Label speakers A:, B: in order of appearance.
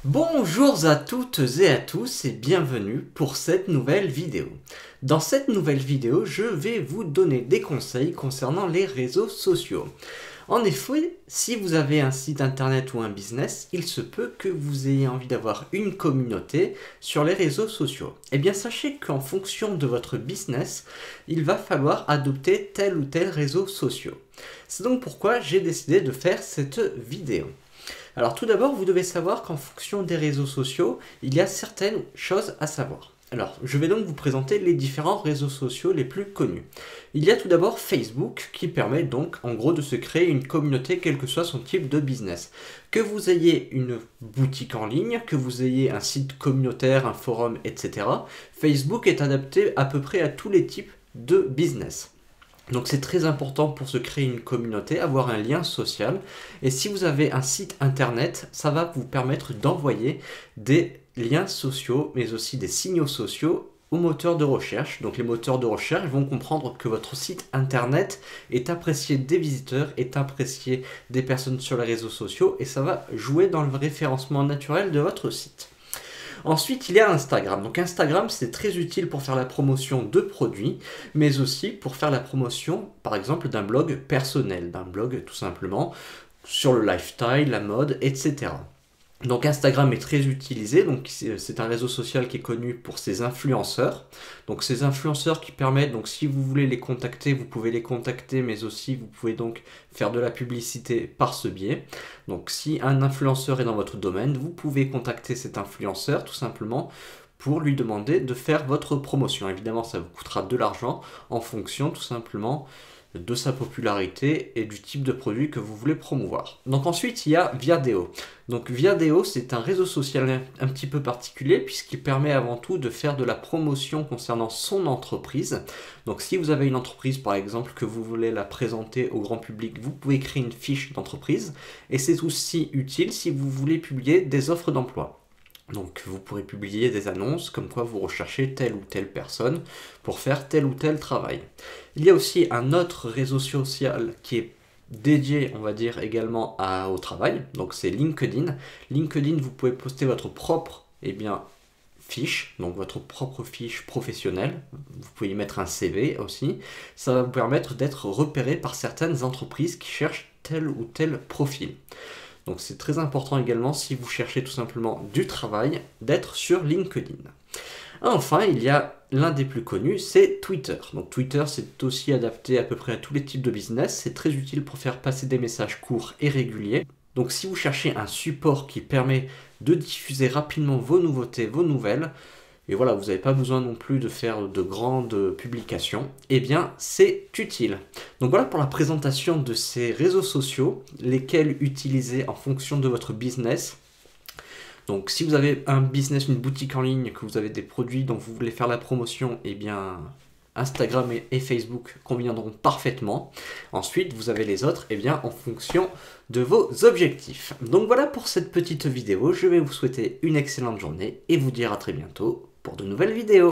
A: Bonjour à toutes et à tous et bienvenue pour cette nouvelle vidéo. Dans cette nouvelle vidéo, je vais vous donner des conseils concernant les réseaux sociaux. En effet, si vous avez un site internet ou un business, il se peut que vous ayez envie d'avoir une communauté sur les réseaux sociaux. Eh bien, sachez qu'en fonction de votre business, il va falloir adopter tel ou tel réseau social. C'est donc pourquoi j'ai décidé de faire cette vidéo. Alors tout d'abord, vous devez savoir qu'en fonction des réseaux sociaux, il y a certaines choses à savoir. Alors, je vais donc vous présenter les différents réseaux sociaux les plus connus. Il y a tout d'abord Facebook qui permet donc en gros de se créer une communauté quel que soit son type de business. Que vous ayez une boutique en ligne, que vous ayez un site communautaire, un forum, etc. Facebook est adapté à peu près à tous les types de business. Donc c'est très important pour se créer une communauté, avoir un lien social. Et si vous avez un site internet, ça va vous permettre d'envoyer des liens sociaux, mais aussi des signaux sociaux aux moteurs de recherche. Donc les moteurs de recherche vont comprendre que votre site internet est apprécié des visiteurs, est apprécié des personnes sur les réseaux sociaux, et ça va jouer dans le référencement naturel de votre site. Ensuite, il y a Instagram. Donc Instagram, c'est très utile pour faire la promotion de produits, mais aussi pour faire la promotion, par exemple, d'un blog personnel, d'un blog tout simplement sur le lifestyle, la mode, etc. Donc Instagram est très utilisé, donc c'est un réseau social qui est connu pour ses influenceurs. Donc ces influenceurs qui permettent, donc si vous voulez les contacter, vous pouvez les contacter, mais aussi vous pouvez donc faire de la publicité par ce biais. Donc si un influenceur est dans votre domaine, vous pouvez contacter cet influenceur tout simplement pour lui demander de faire votre promotion. Évidemment, ça vous coûtera de l'argent en fonction tout simplement de sa popularité et du type de produit que vous voulez promouvoir. Donc ensuite, il y a Viadeo. Donc Viadeo, c'est un réseau social un petit peu particulier puisqu'il permet avant tout de faire de la promotion concernant son entreprise. Donc si vous avez une entreprise par exemple que vous voulez la présenter au grand public, vous pouvez créer une fiche d'entreprise et c'est aussi utile si vous voulez publier des offres d'emploi. Donc vous pourrez publier des annonces comme quoi vous recherchez telle ou telle personne pour faire tel ou tel travail. Il y a aussi un autre réseau social qui est dédié, on va dire, également au travail. Donc c'est LinkedIn. LinkedIn, vous pouvez poster votre propre fiche, donc votre propre fiche professionnelle. Vous pouvez y mettre un CV aussi. Ça va vous permettre d'être repéré par certaines entreprises qui cherchent tel ou tel profil. Donc c'est très important également si vous cherchez tout simplement du travail d'être sur LinkedIn. Enfin, il y a l'un des plus connus, c'est Twitter. Donc Twitter, c'est aussi adapté à peu près à tous les types de business. C'est très utile pour faire passer des messages courts et réguliers. Donc si vous cherchez un support qui permet de diffuser rapidement vos nouveautés, vos nouvelles, et voilà, vous n'avez pas besoin non plus de faire de grandes publications, eh bien c'est utile. Donc voilà pour la présentation de ces réseaux sociaux, lesquels utiliser en fonction de votre business. Donc si vous avez un business, une boutique en ligne, que vous avez des produits dont vous voulez faire la promotion, eh bien Instagram et Facebook conviendront parfaitement. Ensuite, vous avez les autres, eh bien en fonction de vos objectifs. Donc voilà pour cette petite vidéo, je vais vous souhaiter une excellente journée et vous dire à très bientôt pour de nouvelles vidéos.